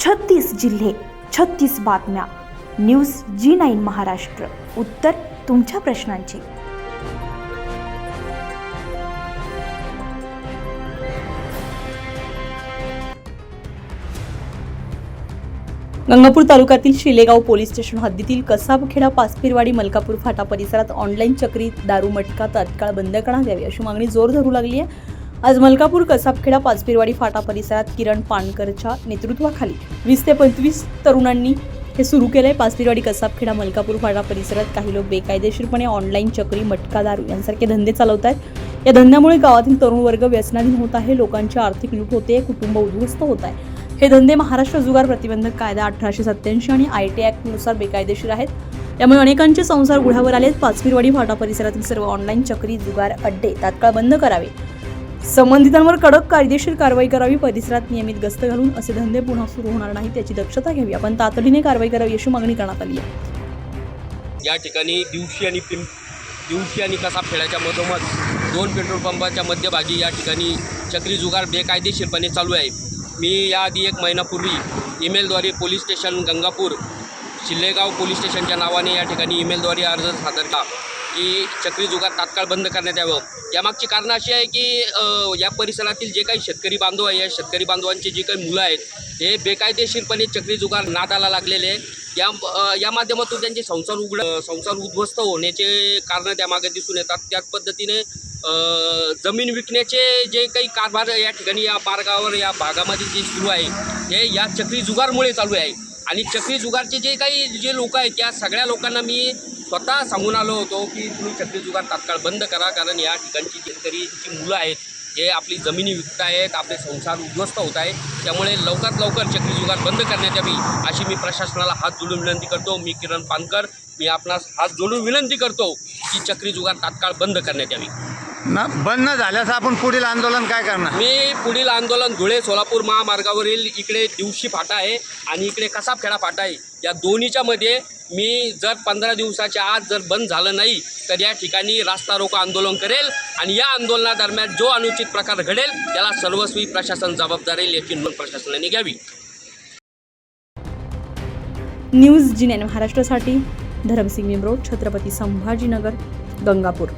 36 जिल्हे, 36 बातम्या. News G9 Maharashtra. उत्तर तुमच्या प्रश्नांची. गंगापूर तालुक्यातील शिलेगाव पोलीस स्टेशन हद्दीतील कसाबखेडा, पाचपीरवाडी, मलकापूर फाटा परिसरात ऑनलाईन चक्री दारू मटका तात्काळ बंद करण्यात यावी अशी मागणी जोर धरू लागली आहे. आज मलकापूर, कसाबखेडा, पाचपीरवाडी फाटा परिसरात किरण पानकरच्या नेतृत्वाखाली 20 ते 25 तरुणांनी हे सुरू केलंय. पाचपीरवाडी, कसाबखेडा, मलकापूर फाटा परिसरात काही लोक बेकायदेशीरपणे ऑनलाईन चक्री, मटका, दारू यांसारखे धंदे चालवत आहेत. या धंद्यामुळे गावातील तरुण वर्ग व्यसनाधीन होत आहे. लोकांची आर्थिक लूट होते, कुटुंब उद्ध्वस्त होत आहे. हे धंदे महाराष्ट्र जुगार प्रतिबंधक कायदा 1887 आणि IT ऍक्ट नुसार बेकायदेशीर आहेत. त्यामुळे अनेकांचे संसार गुढ्यावर आलेत. पाचपीरवाडी फाटा परिसरातील सर्व ऑनलाईन चक्री, जुगार अड्डे तात्काळ बंद करावे. संबंधितांवर कडक कायदेशीर कारवाई करावी. परिसरात नियमित गस्त घालून असे धंदे पुन्हा सुरू होणार नाहीत याची दक्षता घ्यावी. आपण तातडीने कारवाई करावी अशी मागणी करण्यात आली आहे. या ठिकाणी दिवशी आणि कसाबखेड्याच्या मधोमध 2 पेट्रोल पंपाच्या मध्यभागी या ठिकाणी चक्री जुगार बेकायदेशीरपणे चालू आहे. मी याआधी 1 महिन्यापूर्वी ईमेलद्वारे पोलीस स्टेशन गंगापूर, शिलेगाव पोलीस स्टेशनच्या नावाने या ठिकाणी ईमेलद्वारे अर्ज सादर केला की चक्री जुगार तात्काळ बंद करण्यात यावं. यामागची कारणं अशी आहे की या परिसरातील जे काही शेतकरी बांधव आहे, या शेतकरी बांधवांची जी काही मुलं आहेत हे बेकायदेशीरपणे चक्री जुगार नादाला लागलेले आहे. या माध्यमातून त्यांचे संसार उद्ध्वस्त होण्याचे कारणं त्यामागे दिसून येतात. त्याच पद्धतीने जमीन विकण्याचे जे काही कारभार या ठिकाणी या पारगावर या भागामध्ये जे सुरू आहे हे या चक्री जुगारमुळे चालू आहे. आणि चक्री जुगारचे जे लोक आहेत त्या सगळ्या लोकांना मी स्वतः सांगून आलो होतो की तुम्ही चक्री जुगार तात्काळ बंद करा, कारण या ठिकाणची शेतकरीची मुलं आहेत हे आपली जमिनी विकत आहेत, आपले संसार उद्ध्वस्त होत आहेत. त्यामुळे लवकरात लवकर चक्री जुगार बंद करण्यात यावी अशी मी प्रशासनाला हात जोडून विनंती करतो. मी किरण पानकर, मी आपणास हात जोडून विनंती करतो की चक्री जुगार तात्काळ बंद करण्यात यावी. बंद न झाल्यास आपण पुढील आंदोलन काय करणार? मी पुढील आंदोलन धुळे सोलापूर महामार्गावरील इकडे दिवशी फाटा आहे आणि इकडे कसाबखेडा फाटा आहे, या दोन्हीच्या मध्ये मी जर 15 दिवसाच्या आत जर बंद झालं नाही तर या ठिकाणी रास्ता रोको आंदोलन करेल. आणि या आंदोलनादरम्यान जो अनुचित प्रकार घडेल त्याला सर्वस्वी प्रशासन जबाबदार राहील याची नोंद प्रशासनाने घ्यावी. न्यूज G9 महाराष्ट्रासाठी धरमसिंग मिमरोड, छत्रपती संभाजीनगर, गंगापूर.